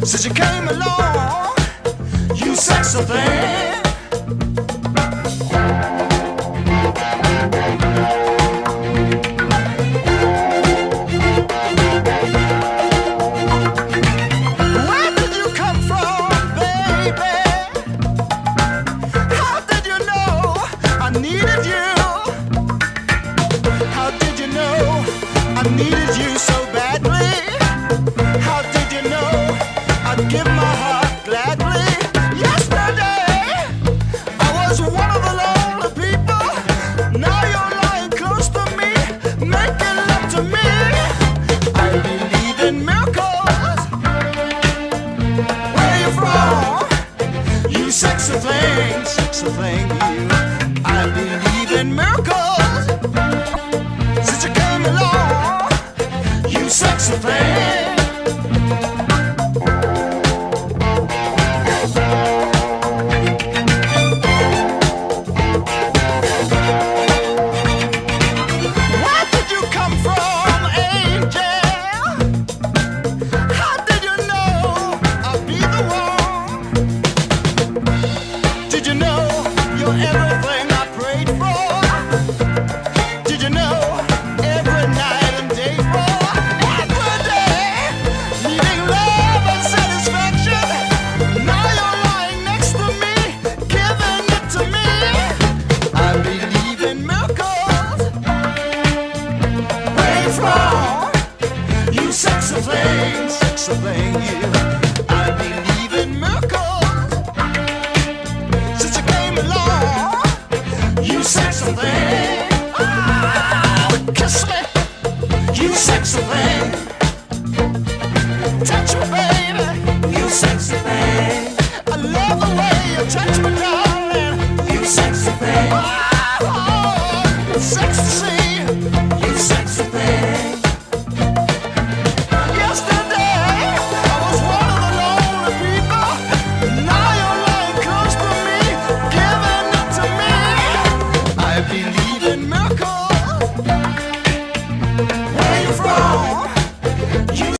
Since you came along, you sexy thing. Where did you come from, baby? How did you know I needed you? How did you know I needed you so badly? How did you know I'd give my heart gladly? Yesterday I was one of the lonely people. Now you're lying close to me, making love to me. I believe in miracles. Where you from? You sexy thing, you. I believe in miracles. Since you came along, you sexy thing. Where did you come from, angel? How did you know I'd be the one? Did you know you're everything I prayed for? Did you know every night and day for? Every day, needing love and satisfaction. Now you're lying next to me, giving it to me. I believe in miracles. Where you from? You sexy thing, you. I believe in miracles. Since you came along, you sexy thing. Oh, kiss me, you sexy thing. Touch me, baby.